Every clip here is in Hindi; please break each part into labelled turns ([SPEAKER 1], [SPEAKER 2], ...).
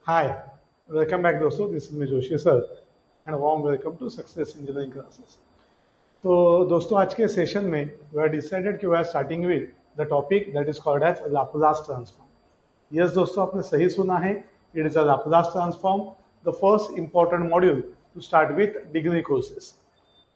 [SPEAKER 1] हाय, वेलकम बैक दोस्तों, this is me Joshi sir and warm welcome to success engineering classes. तो दोस्तों आज के सेशन में वी आर डिसाइडेड कि we are starting with the topic that is called as Laplace transform. Yes दोस्तों, आपने सही सुना है, it is a Laplace transform, the first important module to start with degree courses.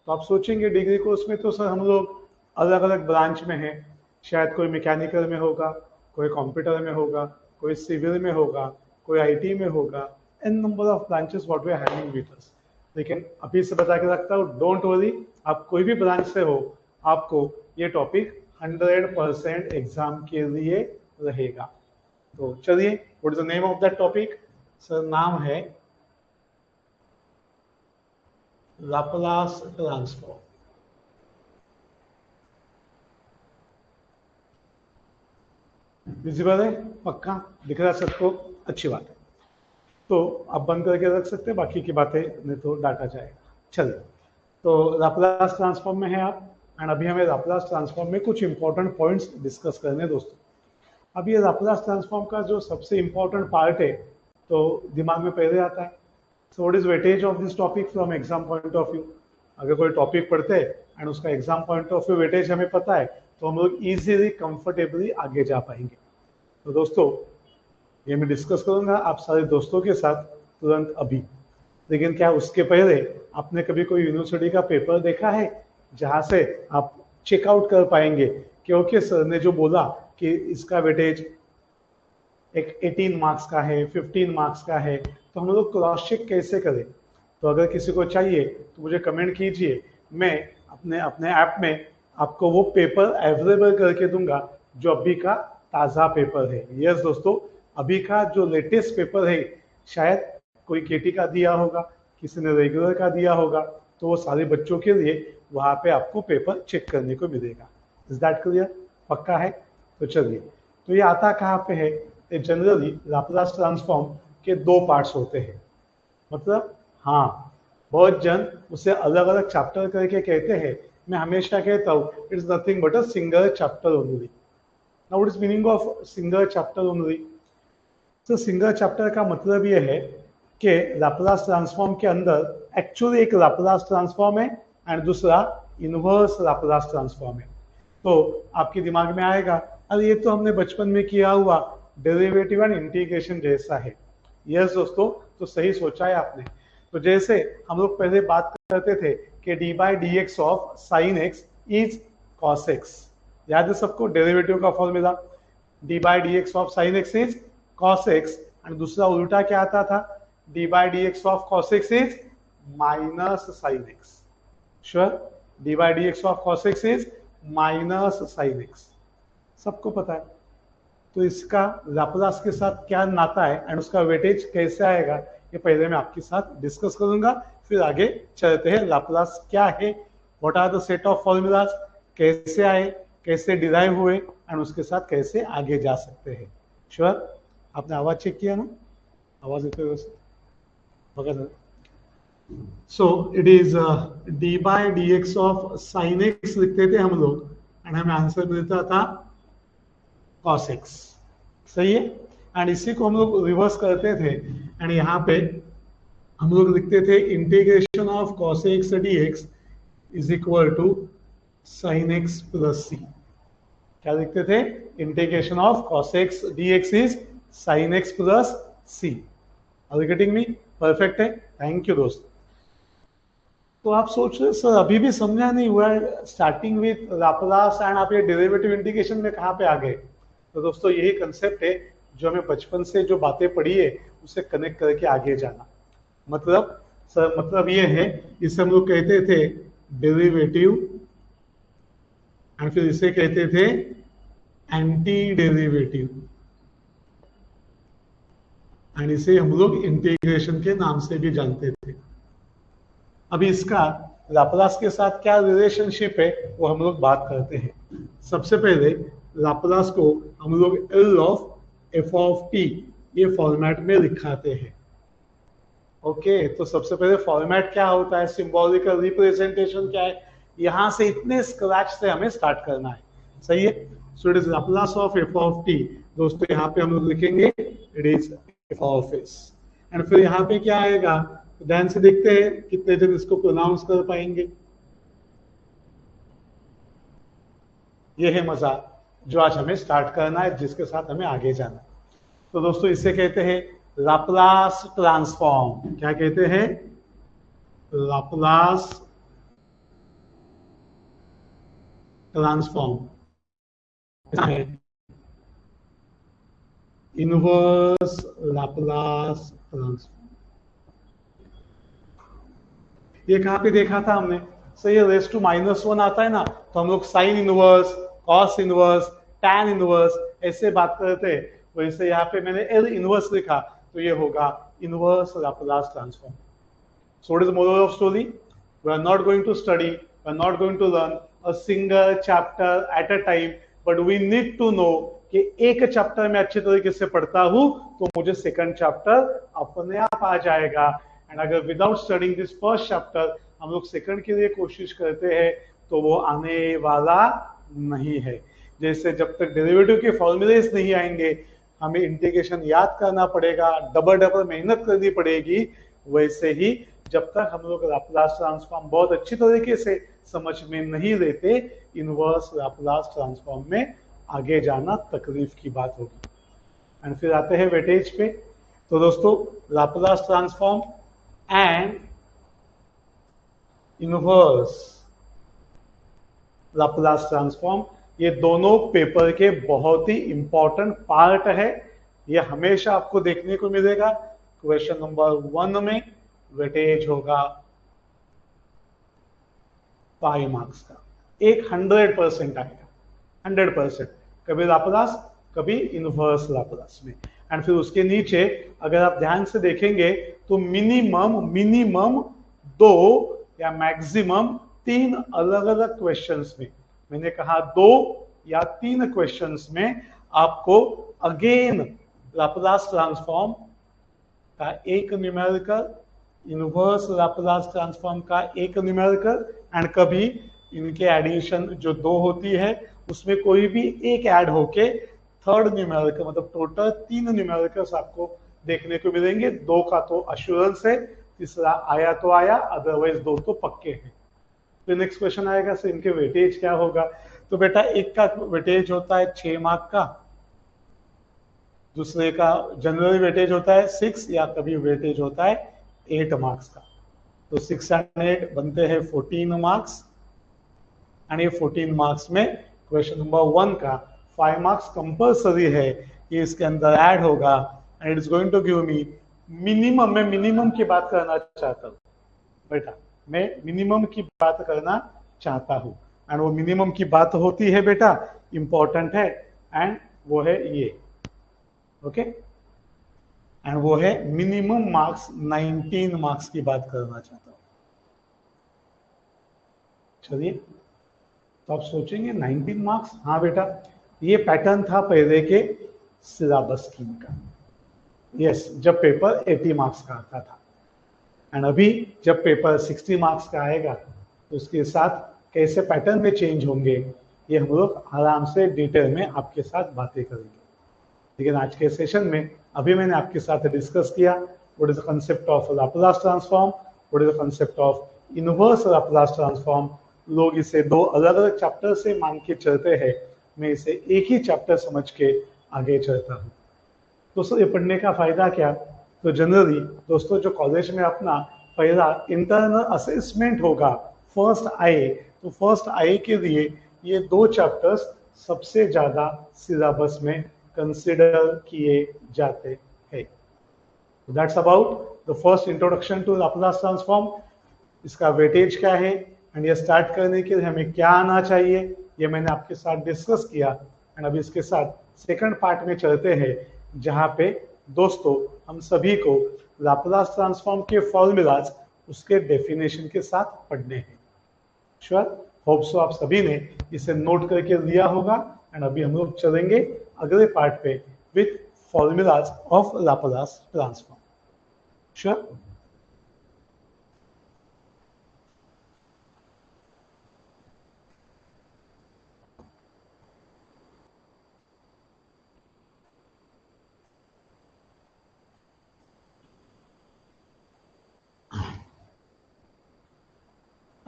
[SPEAKER 1] तो आप सोचेंगे डिग्री कोर्स में तो सर हम लोग अलग अलग ब्रांच में हैं, शायद कोई मैकेनिकल में होगा, कोई कंप्यूटर में होगा, कोई सिविल में होगा, कोई आईटी में होगा, N number of branches what we are having with us. लेकिन अभी से बता के रखता हूँ, डोंट वरी, आप कोई भी ब्रांच से हो, आपको ये टॉपिक 100% एग्जाम के लिए रहेगा। तो चलिए, what is the name of that topic? Sir नाम है लाप्लास ट्रांसफॉर्म। विजिबल है? पक्का दिख रहा है सबको? अच्छी बात है। तो आप बंद करके रख सकते हैं, बाकी की बातें नहीं तो डाटा जाएगा। चलिए, तो लाप्लास ट्रांसफॉर्म में है आप, एंड अभी हमें लाप्लास ट्रांसफॉर्म में कुछ इंपॉर्टेंट पॉइंट्स डिस्कस करने हैं दोस्तों। अब ये लाप्लास ट्रांसफॉर्म का जो सबसे इंपॉर्टेंट पार्ट है, तो दिमाग में पहले आता है, so what is weightage of this topic from exam point of view. अगर कोई टॉपिक पढ़ते हैं एंड उसका exam point of view weightage हमें पता है, तो हम लोग इजीली कंफर्टेबली आगे जा पाएंगे। तो दोस्तों, ये मैं डिस्कस करूंगा आप सारे दोस्तों के साथ तुरंत अभी। लेकिन क्या उसके पहले आपने कभी कोई यूनिवर्सिटी का पेपर देखा है जहां से आप चेकआउट कर पाएंगे क्योंकि सर ने जो बोला कि इसका वेटेज एक 18 मार्क्स का है, 15 मार्क्स का है, तो हम लोग क्रॉस चेक कैसे करें? तो अगर किसी को चाहिए तो मुझे कमेंट कीजिए, मैं अपने अपने ऐप में आपको वो पेपर अवेलेबल करके दूंगा जो अभी का ताज़ा पेपर है। यस दोस्तों, अभी का जो लेटेस्ट पेपर है, शायद कोई केटी का दिया होगा, किसी ने रेगुलर का दिया होगा, तो वो सारे बच्चों के लिए वहाँ पे आपको पेपर चेक करने को मिलेगा। Is that clear? पक्का है? तो चलिए, तो ये आता कहाँ पे है? जनरली लाप्लास ट्रांसफॉर्म के दो पार्ट्स होते हैं। मतलब हाँ, बहुत जन उसे अलग अलग चैप्टर करके कहते हैं, मैं हमेशा कहता हूँ it's nothing but a single chapter only. Now what is meaning of single chapter only? तो सिंगल चैप्टर का मतलब ये है कि लाप्लास ट्रांसफॉर्म के अंदर एक्चुअली एक लाप्लास ट्रांसफॉर्म है एंड दूसरा इनवर्स लाप्लास ट्रांसफॉर्म है। तो आपके दिमाग में आएगा, अरे ये तो हमने बचपन में किया हुआ डेरिवेटिव एंड इंटीग्रेशन जैसा है। यस दोस्तों, तो सही सोचा है आपने। तो जैसे हम लोग पहले बात करते थे कि D by D x of sine x is cos x, याद है सबको डेरिवेटिव का formula? D by D x of sine x is cos x, and दूसरा उल्टा क्या आता था? D by D x of cos x is minus sine x. Sure? D by D x of cos x is minus sine x, सबको पता है। तो इसका लाप्लास के साथ क्या नाता है एंड उसका वेटेज कैसे आएगा, ये पहले मैं आपके साथ डिस्कस करूंगा, फिर आगे चलते हैं। लाप्लास क्या है, what are the set of formulas, कैसे आए, कैसे डिराइव हुए, एंड उसके साथ कैसे आगे जा सकते हैं। श्योर? आपने आवाज चेक किया ना? आवाज येतोय व्यवस्थित? बघा जरा। So it is d by d x of sine x लिखते थे हम लोग, एंड हमें आंसर मिलता था cos x। सही है? एंड इसी को हम लोग रिवर्स करते थे, एंड यहाँ पे हम लोग लिखते थे integration of cos x dx is equal to sin x plus c। क्या लिखते थे? Integration of cos x dx is sin x plus c। Are you getting me? Perfect है, थैंक यू दोस्त। तो आप सोच रहे सर अभी भी समझा नहीं हुआ है, स्टार्टिंग विथ लाप्लास एंड आप ये डेरिवेटिव इंटीग्रेशन में कहाँ पे आ गए? तो दोस्तों यही कंसेप्ट है जो हमें बचपन से जो बातें पढ़ी है उसे कनेक्ट करके आगे जाना। मतलब सर, मतलब ये है, इसे हम लोग कहते थे डेरिवेटिव, एंड फिर इसे कहते थे एंटी डेरिवेटिव, एंड इसे हम लोग इंटीग्रेशन के नाम से भी जानते थे। अभी इसका लाप्लास के साथ क्या रिलेशनशिप है वो हम लोग बात करते हैं। सबसे पहले लाप्लास को हम लोग L of F of T ये फॉर्मेट में दिखाते हैं। ओके, तो सबसे पहले फॉर्मेट क्या होता है, सिंबॉलिकल रिप्रेजेंटेशन क्या है, यहां से इतने स्क्रैच से हमें स्टार्ट करना है। सही है? सो it is Laplace of F of T. दोस्तों यहाँ पे हम लोग लिखेंगे it is F of S. And फिर यहाँ पे क्या आएगा, ध्यान से देखते हैं कितने जन इसको प्रोनाउंस कर पाएंगे। ये है मजा जो आज हमें स्टार्ट करना है, जिसके साथ हमें आगे जाना है। तो दोस्तों इसे कहते हैं लाप्लास ट्रांसफॉर्म। क्या कहते हैं? Laplace transform, inverse Laplace transform. ये कहां पे देखा था हमने? सर ये रेस टू -1 आता है ना, तो हम लोग sine inverse, cos inverse, tan inverse ऐसे बात करते हैं। वैसे यहाँ पे मैंने एल इनवर्स लिखा, तो ये होगा inverse Laplace transform. So what is the moral of story? We are not going to study, we are not going to learn a single chapter at a time, but we need to know कि एक चैप्टर में अच्छे तरीके से पढ़ता हूं तो मुझे सेकंड चैप्टर अपने आप आ जाएगा। एंड अगर without studying this first chapter हम लोग सेकंड के लिए कोशिश करते हैं तो वो आने वाला नहीं है। जैसे जब तक डेरिवेटिव के फॉर्मूलेस नहीं आएंगे, हमें इंटीग्रेशन याद करना पड़ेगा, डबल डबल मेहनत करनी पड़ेगी। वैसे ही जब तक हम लोग लाप्लास ट्रांसफॉर्म बहुत अच्छी तरीके से समझ में नहीं लेते, इनवर्स लाप्लास ट्रांसफॉर्म में आगे जाना तकलीफ की बात होगी। एंड फिर आते हैं वेटेज पे। तो दोस्तों Laplace transform and inverse Laplace transform, ये दोनों पेपर के बहुत ही इंपॉर्टेंट पार्ट है। ये हमेशा आपको देखने को मिलेगा। क्वेश्चन नंबर 1 में वेटेज होगा 5 मार्क्स का, एक 100% आएगा, 100%। कभी लाप्लास, कभी इनवर्स लाप्लास में। एंड फिर उसके नीचे अगर आप ध्यान से देखेंगे तो मिनिमम मिनिमम 2 या मैक्सिमम 3 अलग अलग क्वेश्चंस में, मैंने कहा 2 या 3 क्वेश्चंस में आपको अगेन लाप्लास ट्रांसफॉर्म का एक न्यूमेरिकल, इनवर्स लाप्लास ट्रांसफॉर्म का एक न्यूमेरिकल, एंड कभी इनके एडिशन जो 2 होती है उसमें कोई भी एक ऐड होके थर्ड न्यूमेरिकल, मतलब टोटल 3 न्यूमेरिकल्स आपको देखने को मिलेंगे। 2 का तो अश्योरेंस है, तीसरा आया तो आया, अदरवाइज 2 तो पक्के हैं। तो नेक्स्ट क्वेश्चन आएगा सर इनके वेटेज क्या होगा? तो बेटा एक का वेटेज होता है 6 मार्क का, दूसरे का जनरली वेटेज होता है 6 या कभी वेटेज होता है 8 मार्क्स का। तो 6 एंड 8 बनते हैं 14 मार्क्स। एंड ये 14 मार्क्स में क्वेश्चन नंबर 1 का 5 मार्क्स कंपल्सरी है, ये इसके अंदर ऐड होगा। And it is going to give me minimum, मैं मिनिमम की बात करना चाहता हूँ बेटा, मैं मिनिमम की बात करना चाहता हूँ। एंड वो मिनिमम की बात होती है बेटा, इंपॉर्टेंट है, एंड वो है ये, ओके। एंड वो है मिनिमम मार्क्स 19 मार्क्स की बात करना चाहता हूँ। चलिए, तो आप सोचेंगे 19 मार्क्स, हाँ बेटा ये पैटर्न था पहले के सिलेबस स्कीम का। यस, जब पेपर 80 मार्क्स का आता था, एंड अभी जब पेपर 60 मार्क्स का आएगा तो उसके साथ कैसे पैटर्न में चेंज होंगे ये हम लोग आराम से डिटेल में आपके साथ बातें करेंगे। लेकिन आज के सेशन में अभी मैंने आपके साथ डिस्कस किया what is the concept of Laplace transform, what is the concept of inverse Laplace transform. लोग इसे 2 अलग अलग चैप्टर से मान के चलते हैं, मैं इसे एक ही चैप्टर समझ के आगे चलता हूँ। दोस्तों ये पढ़ने का फायदा क्या? तो जनरली दोस्तों जो कॉलेज में अपना पहला इंटरनल असेसमेंट होगा फर्स्ट आई, तो फर्स्ट आई के लिए ये 2 चैप्टर्स सबसे ज्यादा सिलेबस में कंसिडर किए जाते हैं। That's about the first introduction to Laplace transform. इसका वेटेज क्या है एंड ये स्टार्ट करने के लिए हमें क्या आना चाहिए, ये मैंने आपके साथ डिस्कस किया। एंड अभी इसके साथ सेकंड पार्ट में चलते हैं, जहां पे दोस्तों हम सभी को लाप्लास ट्रांसफॉर्म के फॉर्मूलाज उसके डेफिनेशन के साथ पढ़ने हैं। श्योर, होप सो आप सभी ने इसे नोट करके लिया होगा। एंड अभी हम लोग चलेंगे अगले पार्ट पे with formulas of Laplace transform. Sure.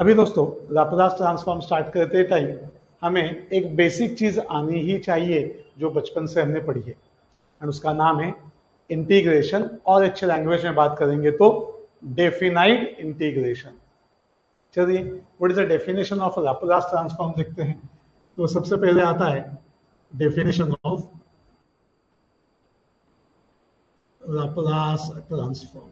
[SPEAKER 1] अभी दोस्तों लाप्लास ट्रांसफॉर्म स्टार्ट करते टाइम हमें एक बेसिक चीज आनी ही चाहिए जो बचपन से हमने पढ़ी है, और उसका नाम है इंटीग्रेशन, और अच्छे लैंग्वेज में बात करेंगे तो डेफिनाइट इंटीग्रेशन। चलिए what is the definition of Laplace transform देखते हैं। तो सबसे पहले आता है डेफिनेशन ऑफ लाप्लास ट्रांसफॉर्म।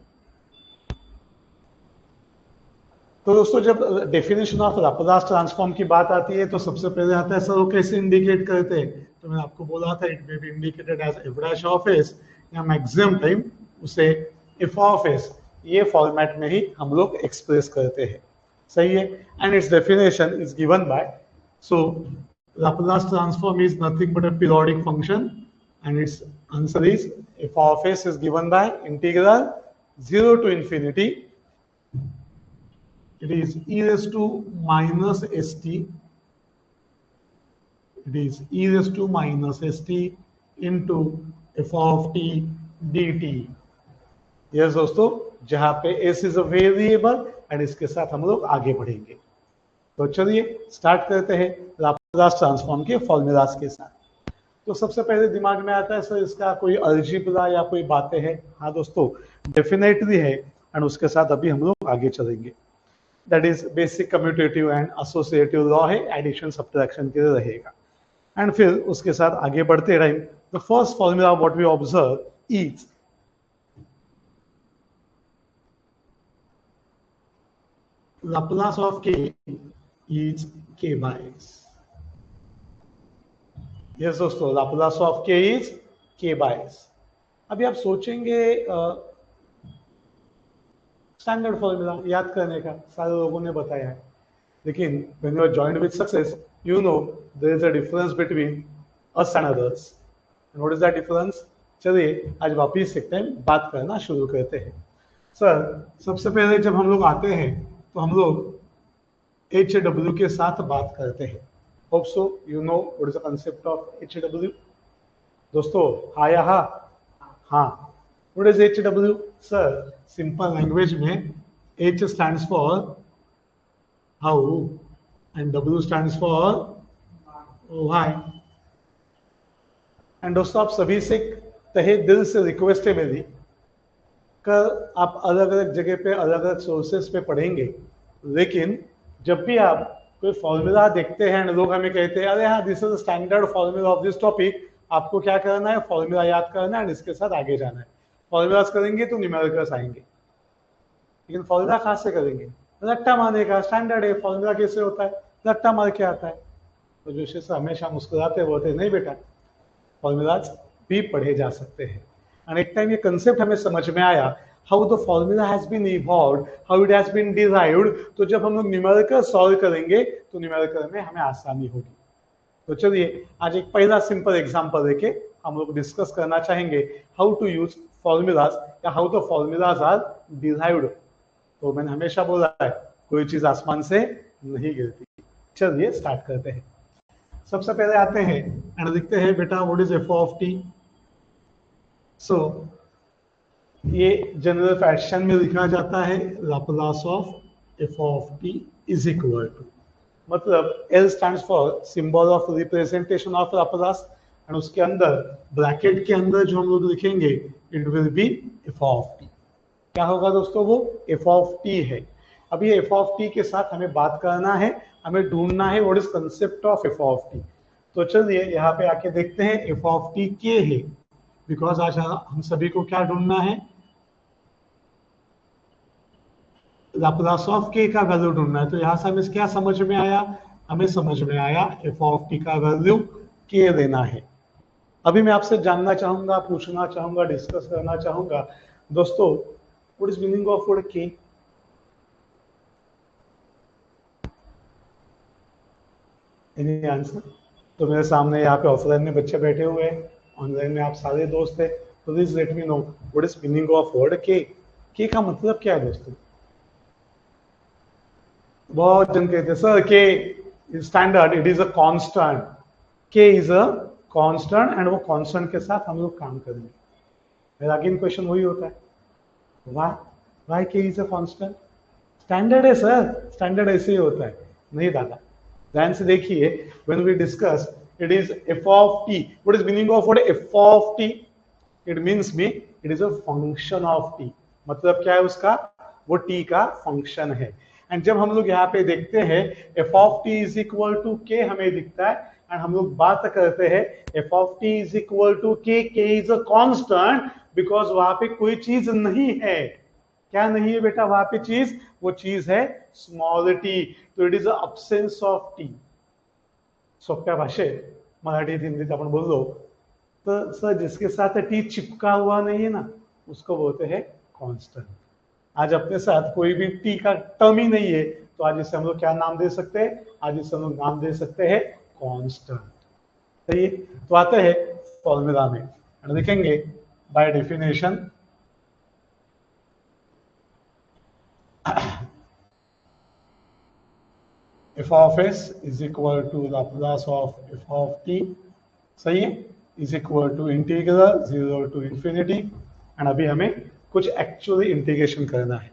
[SPEAKER 1] तो दोस्तों जब डेफिनेशन ऑफ लाप्लास ट्रांसफॉर्म की बात आती है तो सबसे पहले आता है सर वो कैसे इंडिकेट करते हैं। तो मैंने आपको बोला था it may be indicated as f dash of s, या मैक्सिमम टाइम उसे एफ ऑफ एस, ये फॉर्मेट में ही हम लोग एक्सप्रेस करते हैं। सही है। And its definition is given by, so Laplace transform is nothing but a periodic function and its answer is F of s is given by integral 0 to infinity, it is e raised to minus st, it is e raised to minus st into f of t dt। Yes दोस्तों, जहां पे s is a variable and इसके साथ हम लोग आगे बढ़ेंगे। तो चलिए स्टार्ट करते हैं लाप्लास ट्रांसफॉर्म के फॉर्मूलाज के साथ। तो सबसे पहले दिमाग में आता है सर इसका कोई अलजेब्रा या कोई बातें हैं। हाँ दोस्तों, डेफिनेटली है, एंड उसके साथ अभी हम लोग आगे चलेंगे। That is basic commutative and associative law है, एडिशन सब्ट्रैक्शन के लिए रहेगा। एंड फिर उसके साथ आगे बढ़ते time the first formula what we observe is Laplace of k is k by s। Yes दोस्तों, Laplace of k is k by s। अभी आप सोचेंगे स्टैंडर्ड फॉर्मूला याद करने का सारे लोगों ने बताया है, लेकिन when you are joined with success, you know there is a difference between us and others. And what is that difference? चलिए आज वापिस एक टाइम बात करना शुरू करते हैं। सर सबसे पहले जब हम लोग आते हैं तो हम लोग एच डब्ल्यू के साथ बात करते हैं। Hope so you know what is the concept of H W. दोस्तों हाँ या हाँ? हाँ। What is H W? Sir simple language में H stands for how and W stands for why। And दोस्तों आप सभी से तहे दिल से रिक्वेस्ट है मेरी, कर आप अलग अलग जगह पे अलग अलग सोर्सेस पे पढ़ेंगे, लेकिन जब भी आप कोई फॉर्मूला देखते हैं लोग हमें कहते हैं अरे हाँ this is standard formula of this topic, आपको क्या करना है फॉर्मूला याद करना है और इसके साथ आगे जाना है। फॉर्मूलाज करेंगे तो न्यूमेरिकल्स आएंगे, लेकिन फॉर्मूला कहाँ से करेंगे? रट्टा मारने का स्टैंडर्ड है। फॉर्मूला कैसे होता है? रट्टा मार के आता है। तो जो शिष्य हमेशा मुस्कुराते बोलते नहीं बेटा फॉर्मूलाज भी पढ़े जा सकते हैं। एंड एक टाइम ये कंसेप्ट हमें समझ में आया how the formula has been evolved, how it has been derived. तो जब हम लोग न्यूमेरिकल सॉल्व करेंगे तो न्यूमेरिकल में हमें आसानी होगी। तो चलिए आज एक पहला सिंपल एग्जांपल लेके हम लोग डिस्कस करना चाहेंगे हाउ टू यूज फॉर्मूलाज या how the formulas are derived. तो मैंने हमेशा बोला है कोई चीज आसमान से नहीं गिरती। चलिए स्टार्ट करते हैं। सबसे पहले आते हैं एंड लिखते हैं बेटा what is F of T. So ये जनरल फैशन में लिखा जाता है Laplace of F of T is equal to, मतलब L stands for symbol of representation of Laplace, and उसके अंदर ब्रैकेट के अंदर जो हम लोग लिखेंगे it will be F of T. क्या होगा दोस्तों? वो एफ ऑफ टी है। अभी एफ ऑफ टी के साथ हमें बात करना है, हमें ढूंढना है what is concept of F of T. तो चलिए यहाँ पे आके देखते हैं एफ ऑफ टी के है, बिकॉज आज हम सभी को क्या ढूंढना है? लाप्लास ऑफ के का वैल्यू ढूंढना है। तो यहाँ से हमें क्या समझ में आया? हमें समझ में आया एफ ऑफ टी का वैल्यू के लेना है। अभी मैं आपसे जानना चाहूंगा, पूछना चाहूंगा, डिस्कस करना चाहूंगा दोस्तों what is meaning of word के? Any answer? तो मेरे सामने यहाँ पे ऑफलाइन में बच्चे बैठे हुए हैं, ऑनलाइन में आप सारे दोस्त हैं, तो please let me know what is meaning of word के। के का मतलब क्या है दोस्तों? बहुत जन कहते हैं सर के is standard, it is a constant. के इज अ कांस्टेंट एंड वो कांस्टेंट के साथ हम लोग काम करेंगे। मेरा अगेन क्वेश्चन वही होता है, why k is a constant? Standard है सर, स्टैंडर्ड ऐसे ही होता है। नहीं दादा, ध्यान से देखिए, when we discuss it is F of t, what is meaning of what f of t? It means me it is a function of t. मतलब क्या है उसका? वो टी का फंक्शन है। एंड जब हम लोग यहाँ पे देखते हैं f of T is equal to k हमें दिखता है, एंड हम लोग बात करते हैं f of T is equal to k is a constant, because वहां पे कोई चीज नहीं है। क्या नहीं है बेटा वहां पे चीज? वो चीज है स्मॉल टी, तो it is absence of T. सोप्या भाषेत मराठीत हिंदीत आपण बोललो तर सर जिसके साथ टी चिपका हुआ नहीं है ना, उसको बोलते हैं कांस्टेंट। आज अपने साथ कोई भी टी का टर्म ही नहीं है, तो आज इसे हम लोग क्या नाम दे सकते हैं? आज इसे हम लोग नाम दे सकते हैं कांस्टेंट। सही है? तो आते हैं फॉर्मूला में और देखेंगे by definition f of s is equal to Laplace of f of t, सही है, is equal to integral 0 to infinity, and अभी हमें कुछ एक्चुअली इंटीग्रेशन करना है।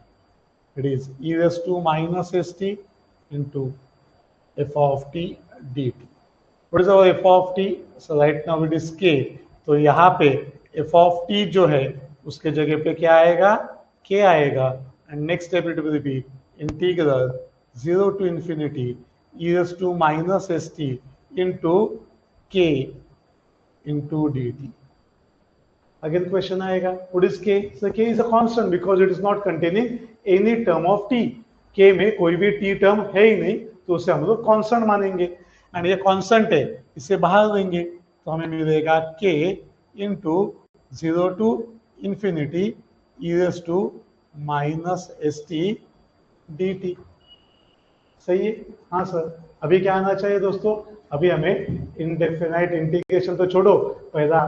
[SPEAKER 1] It is e raised to minus st into f of t dt. What is our f of t? So right now it is k. तो यहाँ पे f of t जो है उसके जगह पे क्या आएगा? k आएगा, and next step it will B integral 0 to infinity e raised to minus st into k into dt. Again question आएगा, what is k? So k is a constant because it is not containing any term of t. k में कोई भी t टर्म है ही नहीं, तो उसे हम लोग कांस्टेंट मानेंगे, एंड ये कांस्टेंट है, इसे बाहर देंगे तो हमें मिलेगा k into 0 to infinity e raised to minus st dt. सही है? हाँ सर। अभी क्या आना चाहिए दोस्तों? अभी हमें इनडेफिनाइट इंटीग्रेशन तो छोड़ो, पहला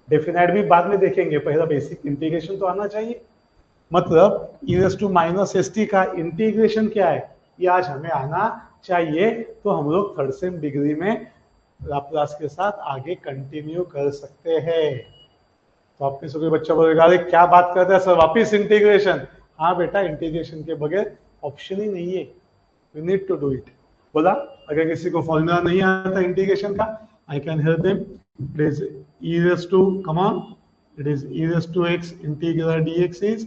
[SPEAKER 1] डेफिनाइट भी बाद में देखेंगे, पहला बेसिक इंटीग्रेशन तो आना चाहिए। मतलब e raised to minus st का इंटीग्रेशन क्या है ये आज हमें आना चाहिए, तो हम लोग थर्ड सेम डिग्री में लाप्लास के साथ आगे कंटिन्यू कर सकते हैं। तो आपके सभी बच्चा बोलेगा अरे क्या बात करते हैं सर, वापिस इंटीग्रेशन? हाँ बेटा, इंटीग्रेशन के बगैर ऑप्शन ही नहीं है, you need to do it. बोला अगर किसी को फॉर्मूला नहीं आता इंटीग्रेशन का, I can help him. It is e raised to, come on, it is e raised to x integral dx is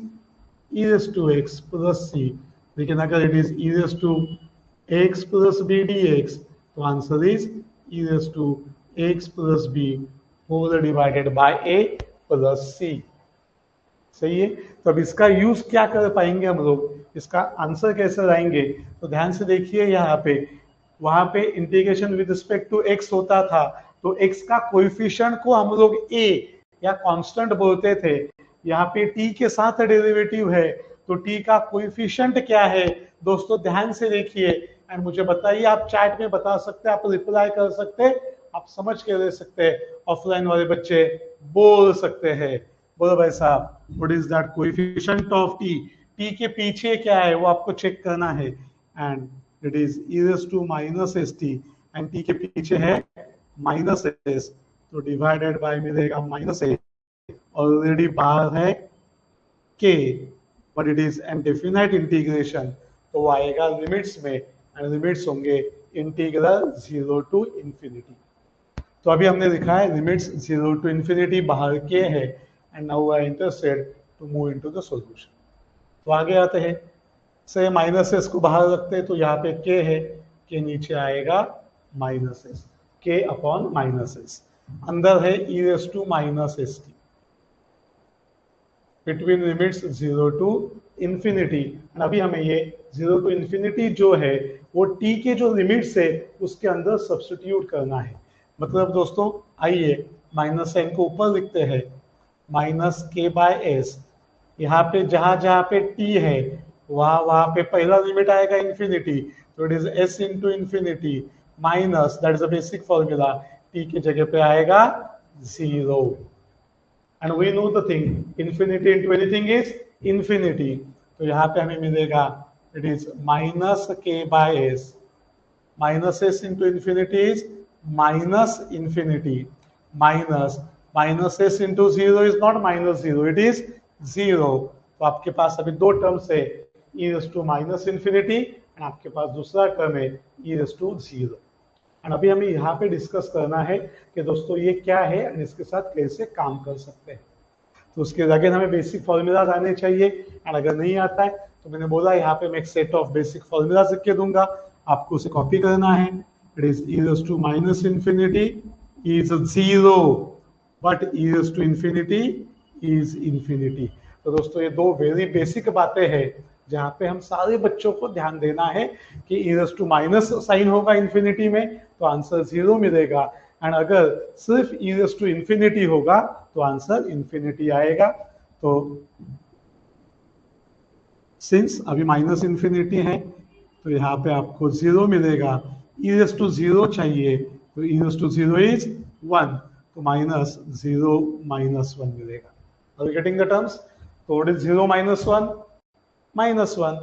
[SPEAKER 1] e raised to x plus c, लेकिन अगर it is e raised to x plus b dx, तो answer is e raised to x plus b whole divided by a plus c। सही है? तो अब इसका यूज क्या कर पाएंगे हम लोग, इसका आंसर कैसे लाएंगे? तो ध्यान से देखिए, यहाँ पे वहां पे integration with respect to x होता था, तो x का कोएफिशिएंट को हम लोग a या कांस्टेंट बोलते थे। यहाँ पे t के साथ डेरिवेटिव है, तो t का कोएफिशिएंट क्या है दोस्तों? ध्यान से देखिए एंड मुझे बताइए। आप चैट में बता सकते हैं, आप रिप्लाई कर सकते हैं, आप समझ के दे सकते हैं, ऑफलाइन वाले बच्चे बोल सकते हैं। बोलो भाई साहब, what is that coefficient of t? t के पीछे क्या है वो आपको चेक करना है, and it is e raised to minus st, and t के पीछे है माइनस एस, तो डिवाइडेड बाय मिलेगा माइनस ए, ऑलरेडी बाहर है के, but it is an definite integration, तो वो आएगा लिमिट्स में, एंड लिमिट्स होंगे इंटीग्रल 0 to infinity। तो अभी हमने लिखा है लिमिट्स 0 to infinity बाहर के है, and now I interested to move into the solution. तो आगे आते हैं, से माइनस एस को बाहर रखते हैं, तो यहाँ पे के है, के नीचे आएगा माइनस एस, के अपॉन माइनस एस, अंदर है e raised to minus st, between limits 0 to infinity। अभी हमें ये 0 to infinity जो है वो t के जो लिमिट्स है उसके अंदर सब्स्टिट्यूट करना है। मतलब दोस्तों आइए माइनस साइन को ऊपर लिखते हैं, माइनस के बाय एस, यहाँ पे जहां जहां पे t है वहां पे पहला लिमिट आएगा इंफिनिटी, तो it is s into infinity minus, that is a basic formula, t की जगह पे आएगा 0, and we know the thing infinity into anything is infinity, तो यहाँ पे हमें मिलेगा it is minus k by s, minus s into infinity is minus infinity, minus minus s into 0 is not minus 0, it is 0। तो आपके पास अभी दो टर्म्स है, e raise to minus infinity, and आपके पास दूसरा टर्म है e रेज टू 0। एंड अभी हमें यहाँ पे डिस्कस करना है कि दोस्तों ये क्या है एंड इसके साथ कैसे काम कर सकते हैं। तो उसके अगेन हमें बेसिक फॉर्मूलाज आने चाहिए, एंड अगर नहीं आता है तो मैंने बोला यहाँ पे मैं एक सेट ऑफ बेसिक फॉर्मूलाज लिख के दूंगा, आपको उसे कॉपी करना है। It is e raise to minus infinity is 0, but e raise to infinity is infinity. तो दोस्तों ये दो वेरी बेसिक बातें हैं जहाँ पे हम सारे बच्चों को ध्यान देना है कि e raise to minus sign होगा इन्फिनिटी में तो आंसर 0 मिलेगा, एंड अगर सिर्फ e रेज टू इन्फिनिटी होगा तो आंसर इन्फिनिटी आएगा। तो सिंस अभी माइनस इन्फिनिटी है तो यहाँ पे आपको 0 मिलेगा, e रेज टू 0 चाहिए तो e रेज टू 0 इज 1, तो माइनस 0 माइनस 1 मिलेगा। Are you getting the terms? तो it is 0 minus 1 minus 1,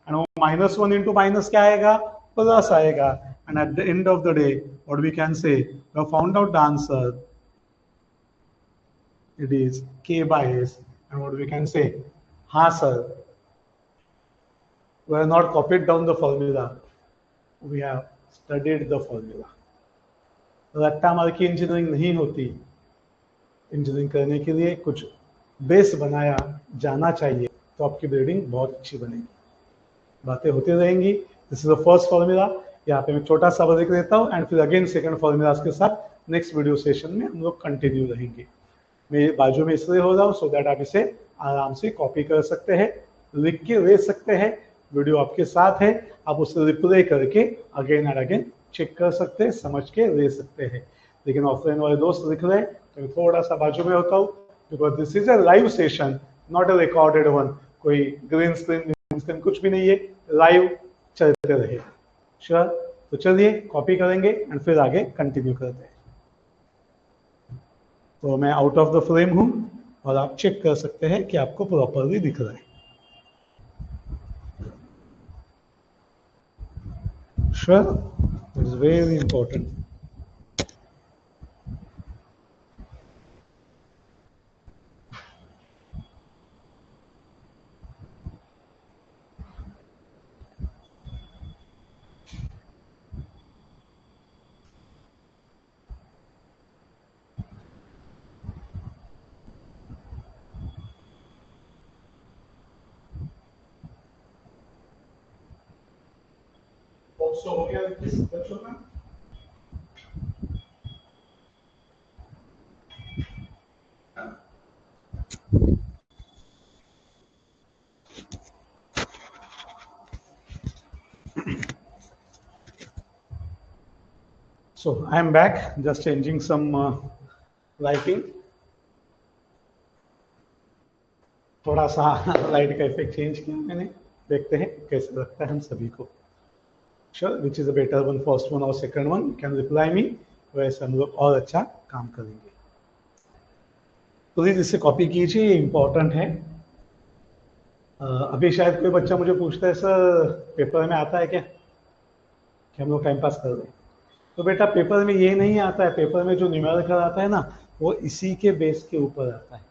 [SPEAKER 1] and वो minus 1 into minus क्या आएगा, प्लस आएगा, and at the end of the day what we can say, we have found out the answer, it is k by s, and what we can say, हाँ sir, we have not copied down the formula, we have studied the formula। रट्टा मार की इंजीनियरिंग नहीं होती, इंजीनियरिंग करने के लिए कुछ बेस बनाया जाना चाहिए तो आपकी बिल्डिंग बहुत अच्छी बनेगी। बातें होती रहेंगी। This is the first formula, यहाँ पे मैं छोटा सा लिख देता हूँ, एंड फिर अगेन सेकंड फॉर्मूला के साथ नेक्स्ट वीडियो सेशन में हम लोग कंटिन्यू रहेंगे। मैं बाजू में इसलिए हो रहा हूँ सो दैट आप इसे आराम से कॉपी कर सकते हैं, लिख के ले सकते हैं, वीडियो आपके साथ है, आप उसे रिप्ले करके अगेन एंड अगेन चेक कर सकते हैं, समझ के ले सकते हैं। लेकिन ऑफलाइन वाले दोस्त लिख रहे हैं तो मैं थोड़ा सा बाजू में होता हूँ, because this is a live session, not a recorded one. कोई ग्रीन स्क्रीन कुछ भी नहीं है, लाइव चलते रहे। श्योर? तो चलिए कॉपी करेंगे एंड फिर आगे कंटिन्यू करते हैं। तो मैं आउट ऑफ द फ्रेम हूं और आप चेक कर सकते हैं कि आपको प्रॉपरली दिख रहा है। Sure? It is very important. हो गया बच्चों का? So I am back, just changing some lighting. थोड़ा सा लाइट का इफेक्ट चेंज किया मैंने, देखते हैं कैसे लगता है हम सभी को। Sure, which is a better one, first one और second one, can reply me, वैसे हम लोग और अच्छा काम करेंगे। प्लीज इसे कॉपी कीजिए, ये इंपॉर्टेंट है। अभी शायद कोई बच्चा मुझे पूछता है सर पेपर में आता है क्या कि हम लोग टाइम पास कर रहे हैं। तो बेटा पेपर में ये नहीं आता है, पेपर में जो न्यूमेरिकल आता है ना वो इसी के बेस के ऊपर आता है।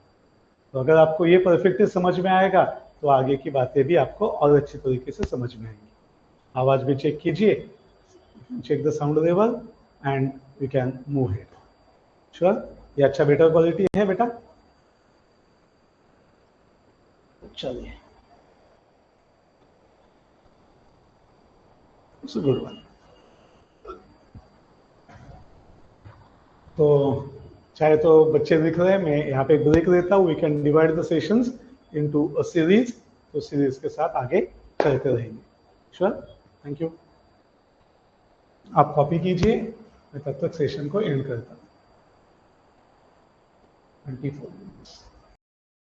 [SPEAKER 1] तो अगर आपको ये परफेक्टली समझ में आएगा तो आगे की बातें भी आपको और अच्छी तरीके से समझ में आएंगी। आवाज भी चेक कीजिए, check the sound level and we can move head. Sure, ये अच्छा बेटर क्वालिटी है बेटा? चलिए, इट्स अ गुड वन। तो चाहे तो बच्चे लिख रहे हैं, मैं यहाँ पे ब्रेक देता हूँ। We can divide the sessions into a series, तो सीरीज के साथ आगे चलते रहेंगे। Sure, thank you. आप कॉपी कीजिए, मैं तब तक सेशन को एंड करता हूँ। 24